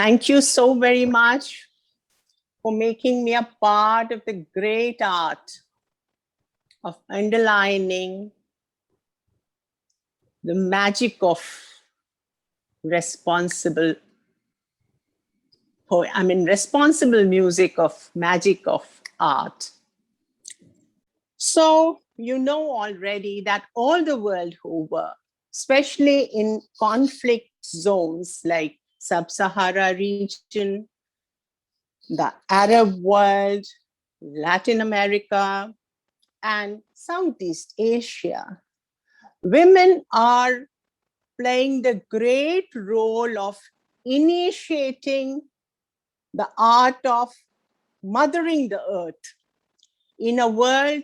Thank you so very much for making me a part of the great art of underlining the magic of responsible responsible music of magic of art. So you know already that all the world over, especially in conflict zones like Sub-Sahara region, the Arab world, Latin America, and Southeast Asia, women are playing the great role of initiating the art of mothering the earth in a world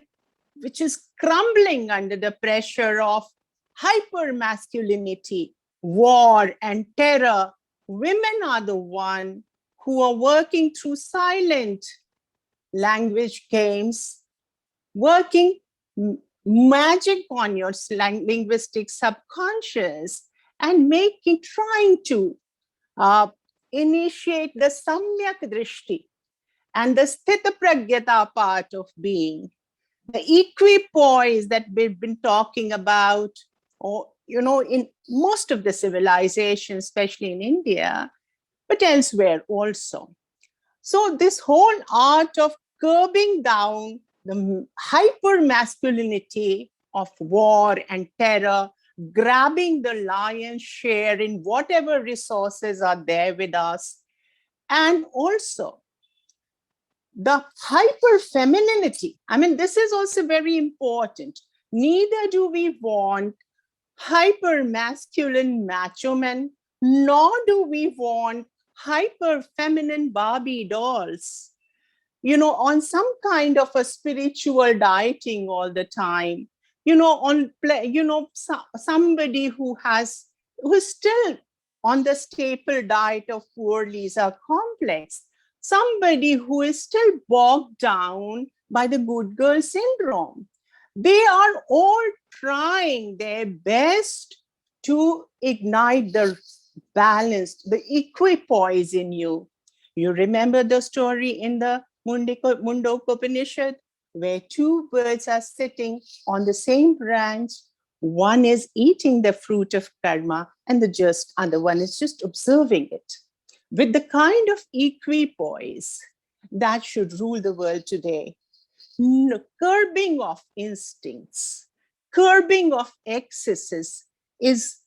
which is crumbling under the pressure of hyper-masculinity, war, and terror. Women are the ones who are working through silent language games, working magic on your linguistic subconscious and trying to initiate the samyak drishti and the sthita pragyata part of being, the equipoise that we've been talking about, or in most of the civilizations, especially in India, but elsewhere also. So this whole art of curbing down the hyper masculinity of war and terror, grabbing the lion's share in whatever resources are there with us, and also the hyper femininity. This is also very important. Neither do we want hyper masculine macho men, nor do we want hyper feminine Barbie dolls, on some kind of a spiritual dieting all the time, somebody who's still on the staple diet of poor Lisa complex, somebody who is still bogged down by the good girl syndrome. They are all trying their best to ignite the balance, the equipoise in you. You remember the story in the Mundaka Upanishad, where two birds are sitting on the same branch. One is eating the fruit of karma, and the other one is just observing it. With the kind of equipoise that should rule the world today, curbing of instincts, curbing of excesses is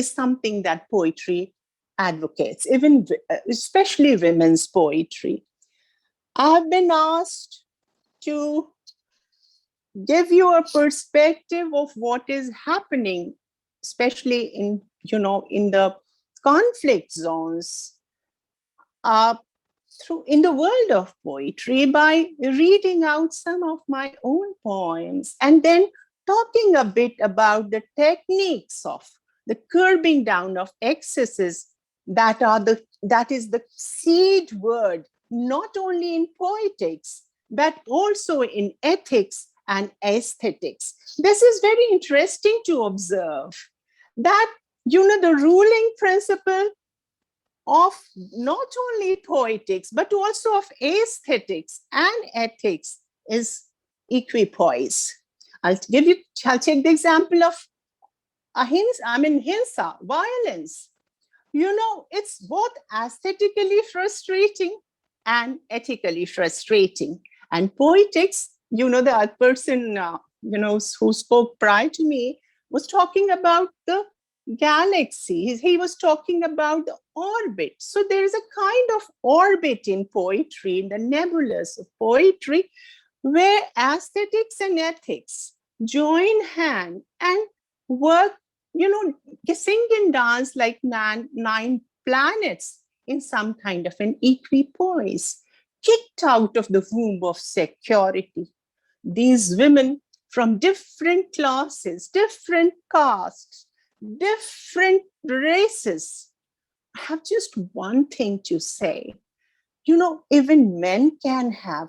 something that poetry advocates, especially women's poetry. I've been asked to give you a perspective of what is happening, especially in the conflict zones, in the world of poetry, by reading out some of my own poems and then talking a bit about the techniques of the curbing down of excesses that is the seed word, not only in poetics, but also in ethics and aesthetics. This is very interesting to observe that, the ruling principle of not only poetics, but also of aesthetics and ethics is equipoise. I'll take the example of hinsa, violence. It's both aesthetically frustrating and ethically frustrating. And poetics, the other person, who spoke prior to me was talking about the galaxy. He was talking about the orbit. So there is a kind of orbit in poetry, in the nebulous of poetry, where aesthetics and ethics join hand and work, sing and dance like nine planets in some kind of an equipoise, kicked out of the womb of security. These women from different classes, different castes, different races have just one thing to say. Even men can have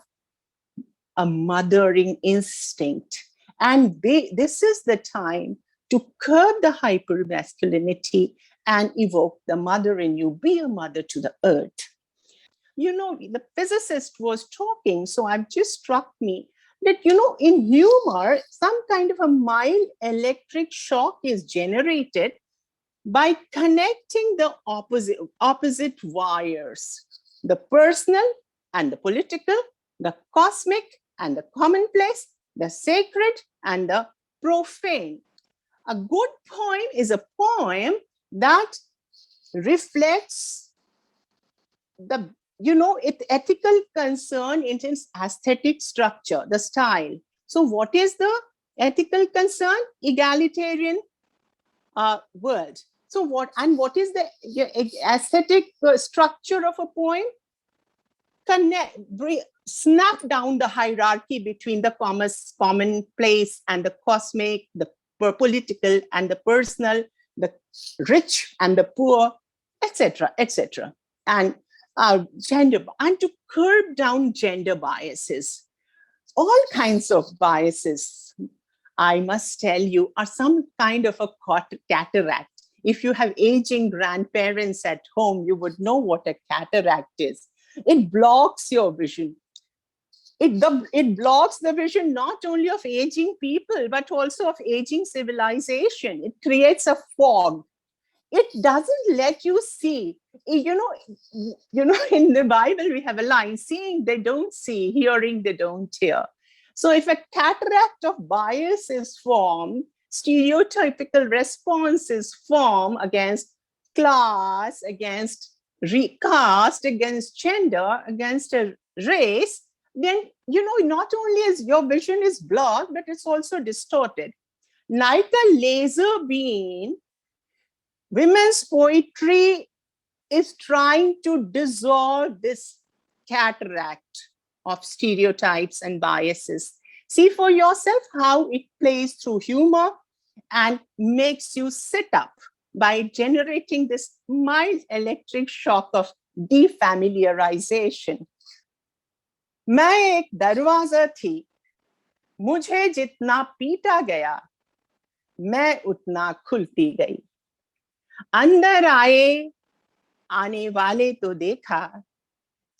a mothering instinct, and this is the time to curb the hypermasculinity and evoke the mother in you. Be a mother to the earth. You know, the physicist was talking, so I've just struck me that, you know, in humor, some kind of a mild electric shock is generated by connecting the opposite wires, the personal and the political, the cosmic and the commonplace, the sacred and the profane. A good poem is a poem that reflects the, you know, ethical concern in its aesthetic structure, the style. So what is the ethical concern? Egalitarian world. So what is the aesthetic structure of a poem? Snap down the hierarchy between the commonplace and the cosmic, the political and the personal, the rich and the poor, etc., etc. And gender, and to curb down gender biases. All kinds of biases, I must tell you, are some kind of a cataract. If you have aging grandparents at home, you would know what a cataract is. It blocks your vision. It blocks the vision not only of aging people, but also of aging civilization. It creates a fog. It doesn't let you see. You know, in the Bible, we have a line, seeing they don't see, hearing they don't hear. So if a cataract of bias is formed, stereotypical responses form against class, against caste, against gender, against a race, then, you know, not only is your vision is blocked, but it's also distorted. Like a laser beam, women's poetry is trying to dissolve this cataract of stereotypes and biases. See for yourself how it plays through humor and makes you sit up by generating this mild electric shock of defamiliarization. मैं एक दरवाजा थी, मुझे जितना पीटा गया, मैं उतना खुलती गई. अंदर आने वाले तो देखा,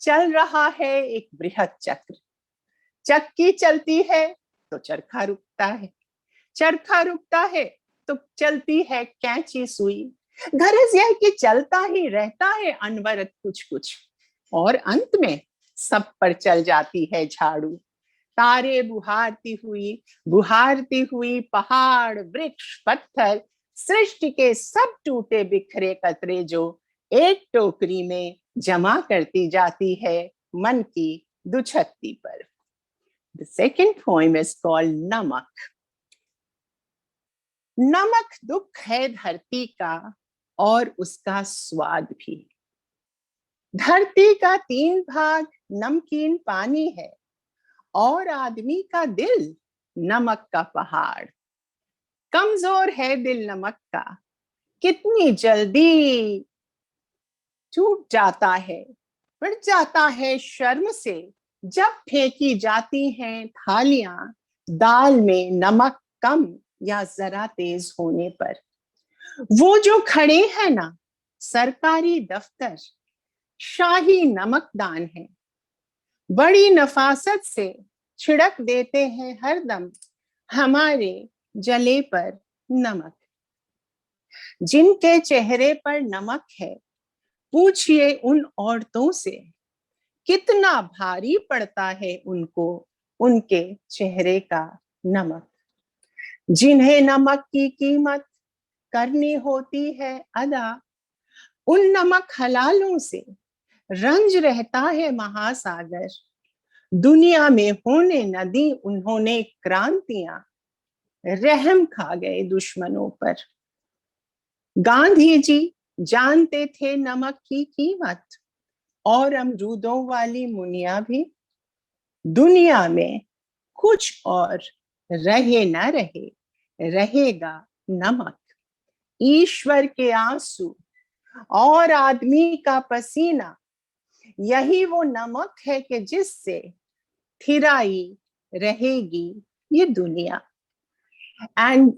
चल रहा है एक बृहद चक्र. चक्की चलती है तो चरखा रुकता है, चरखा रुकता है तो चलती है कैंची सुई. गरज यह कि चलता ही रहता है अनवरत कुछ कुछ, और अंत में सब पर चल जाती है झाड़ू. तारे बुहारती हुई पहाड़, वृक्ष, पत्थर, सृष्टि के सब टूटे बिखरे कतरे जो एक टोकरी में जमा करती जाती है मन की दुछत्ती पर. The second poem is called नमक. नमक दुख है धरती का और उसका स्वाद भी. धरती का 3 भाग नमकीन पानी है और आदमी का दिल नमक का पहाड़. कमजोर है दिल नमक का, कितनी जल्दी टूट जाता है, बढ़ जाता है शर्म से जब फेंकी जाती हैं थालियां दाल में नमक कम या जरा तेज होने पर. वो जो खड़े हैं ना सरकारी दफ्तर, शाही नमकदान है, बड़ी नफासत से छिड़क देते हैं हरदम हमारे जले पर नमक. जिनके चेहरे पर नमक है, पूछिए उन औरतों से, कितना भारी पड़ता है उनको उनके चेहरे का नमक. जिन्हें नमक की कीमत करनी होती है अदा, उन नमक हलालों से रंज रहता है महासागर. दुनिया में होने न दी उन्होंने क्रांतियां, रहम खा गए दुश्मनों पर. गांधी जी जानते थे नमक की कीमत, और अमरूदों वाली मुनिया भी. दुनिया में कुछ और रहे न रहे, रहेगा नमक. ईश्वर के आंसू और आदमी का पसीना, यही वो नमक है कि जिससे थिराई रहेगी ये दुनिया. And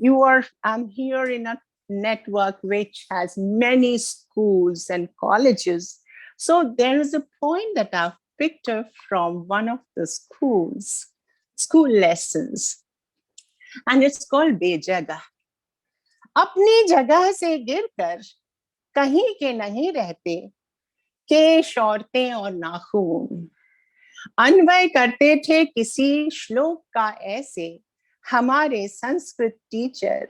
I'm here in a network which has many schools and colleges. So there is a point that I've picked up from one of the school lessons, and it's called बेजगह. अपनी जगह से गिरकर कहीं के नहीं रहते, केश, औरतें और नाखून. अन्वय करते थे किसी श्लोक का ऐसे हमारे संस्कृत टीचर,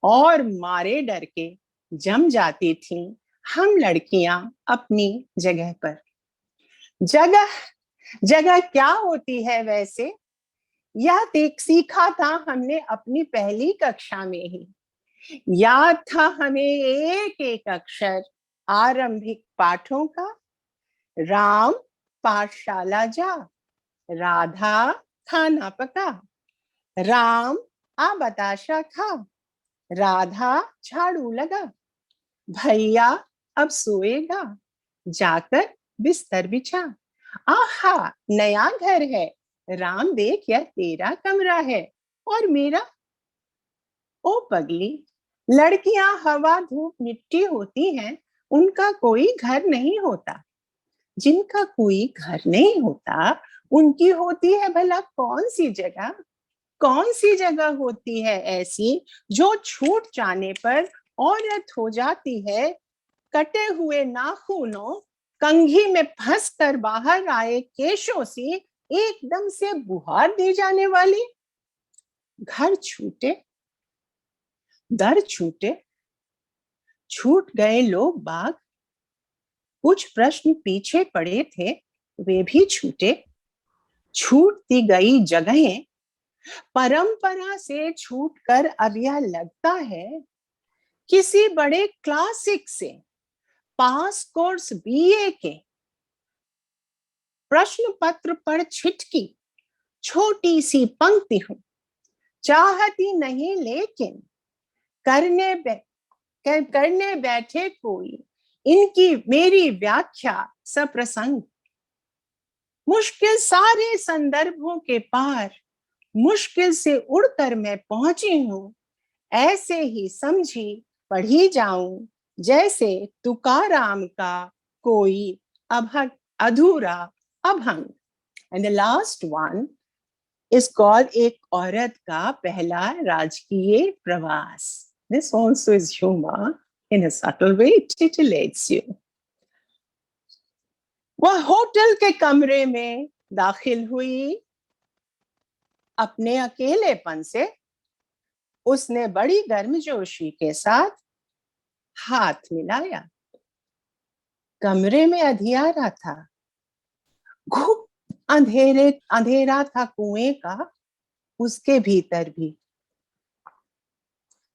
और मारे डर के जम जाती थीं हम लड़कियां अपनी जगह पर. जगह जगह क्या होती है वैसे, यह सीखा था हमने अपनी पहली कक्षा में ही. याद था हमें एक एक अक्षर आरंभिक पाठों का. राम पाठशाला जा, राधा खाना पका, राम आ बताशा खा, राधा झाड़ू लगा, भैया अब सोएगा, जाकर बिस्तर बिछा. आहा नया घर है, राम देख यह तेरा कमरा है और मेरा. ओ पगली, लड़कियां हवा धूप मिट्टी होती हैं, उनका कोई घर नहीं होता. जिनका कोई घर नहीं होता उनकी होती है भला कौन सी जगह. कौन सी जगह होती है ऐसी जो छूट जाने पर औरत हो जाती है कटे हुए नाखूनों, कंघी में फंस कर बाहर आए केशों से एकदम से बुहार दी जाने वाली. घर छूटे, दर छूटे, छूट गए लोग बाग. कुछ प्रश्न पीछे पड़े थे, वे भी छूटे. छूटती गई जगहें परंपरा से छूटकर अब यह लगता है किसी बड़े क्लासिक से पास कोर्स बीए के प्रश्न पत्र पर छिटकी छोटी सी पंक्ति हूं. चाहती नहीं लेकिन करने बैठे कोई इनकी मेरी व्याख्या सप्रसंग. मुश्किल सारे संदर्भों के पार मुश्किल से उड़कर मैं पहुंची हूं. ऐसे ही समझी पढ़ी जाऊं जैसे तुकाराम का कोई अधूरा abhang. And the last one is called एक औरत का पहला राजकीय प्रवास. This also is humor in a subtle way. It titillates you. वह होटल के कमरे में दाखिल हुई. अपने अकेलेपन से उसने बड़ी गर्मजोशी के साथ हाथ मिलाया. कमरे में अंधियारा था. घुप अंधेरा था कुएं का उसके भीतर भी.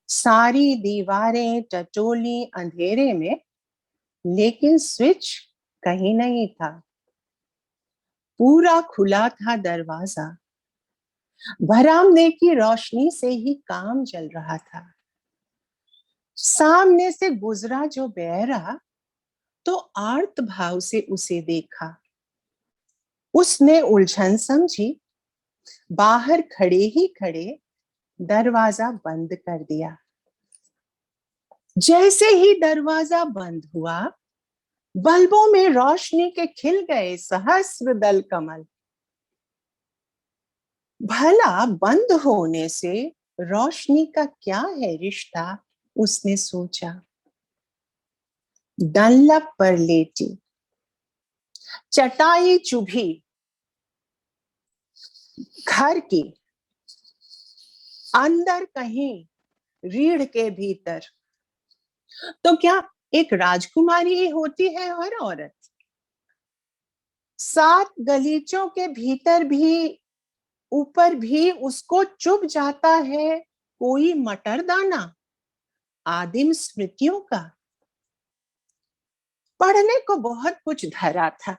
सारी दीवारें टटोली अंधेरे में, लेकिन स्विच कहीं नहीं था. पूरा खुला था दरवाजा. बरामदे की रोशनी से ही काम चल रहा था. सामने से गुजरा जो बेरा तो आर्त भाव से उसे देखा. उसने उलझन समझी, बाहर खड़े ही खड़े दरवाजा बंद कर दिया. जैसे ही दरवाजा बंद हुआ, बल्बों में रोशनी के खिल गए सहस्र दल कमल. भला बंद होने से रोशनी का क्या है रिश्ता, उसने सोचा. डंलप पर लेटी, चटाई चुभी घर की, अंदर कहीं रीढ़ के भीतर. तो क्या एक राजकुमारी ही होती है हर औरत? 7 गलीचों के भीतर भी ऊपर भी उसको चुभ जाता है कोई मटर दाना आदिम स्मृतियों का. पढ़ने को बहुत कुछ धरा था,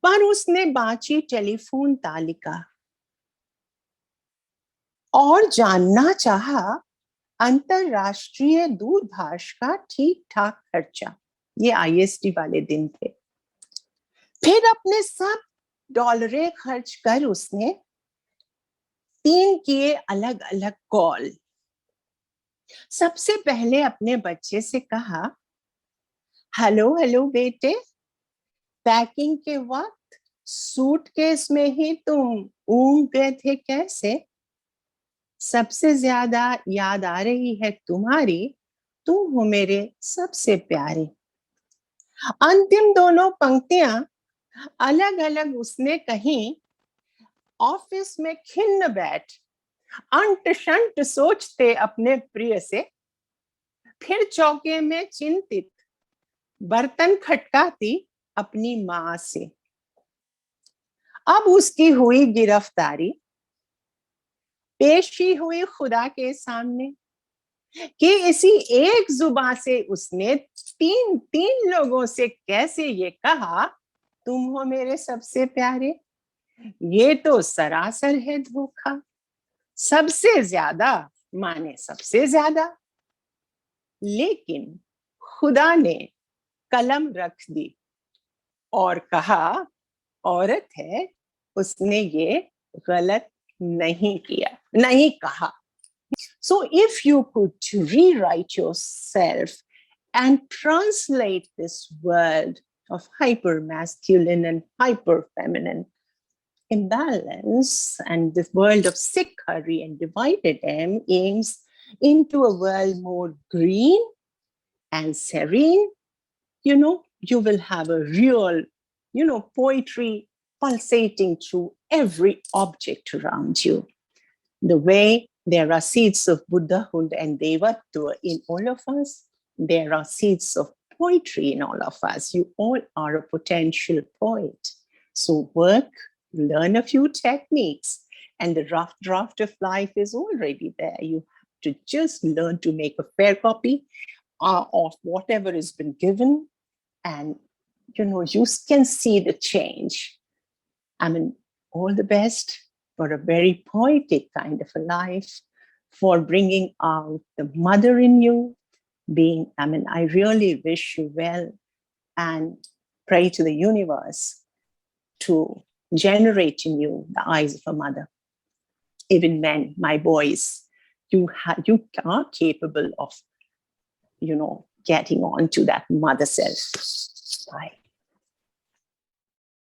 पर उसने बांची टेलीफोन तालिका और जानना चाहा अंतरराष्ट्रीय दूरभाष का ठीक ठाक खर्चा. ये आईएसटी वाले दिन थे. फिर अपने सब डॉलरें खर्च कर उसने 3 किए अलग अलग कॉल. सबसे पहले अपने बच्चे से कहा, हेलो हेलो बेटे, पैकिंग के वक्त सूटकेस में ही तुम ऊँघ गए थे कैसे? सबसे ज्यादा याद आ रही है तुम्हारी, तुम हो मेरे सबसे प्यारे। अंतिम दोनों पंक्तियां अलग अलग उसने कहीं, ऑफिस में खिन्न बैठ अंट शंट सोचते अपने प्रिय से, फिर चौके में चिंतित बर्तन खटकाती अपनी मां से। अब उसकी हुई गिरफ्तारी, पेशी हुई खुदा के सामने कि इसी एक जुबान से उसने तीन तीन लोगों से कैसे ये कहा, तुम हो मेरे सबसे प्यारे। ये तो सरासर है धोखा, सबसे ज्यादा माने सबसे ज्यादा। लेकिन खुदा ने कलम रख दी और कहा, औरत है, उसने ये गलत नहीं किया, नहीं कहा। So if you could rewrite yourself and translate this world of hyper masculine and hyper feminine imbalance and this world of sick hurry and divided aims into a world more green and serene, you will have a real, poetry pulsating through every object around you. The way there are seeds of Buddhahood and Devatva in all of us, there are seeds of poetry in all of us. You all are a potential poet. So work, learn a few techniques, and the rough draft of life is already there. You have to just learn to make a fair copy of whatever has been given, and you can see the change. I mean, all the best for a very poetic kind of a life, for bringing out the mother in you. I really wish you well and pray to the universe to generate in you the eyes of a mother. Even men, my boys, you are capable of, getting on to that mother self. Bye.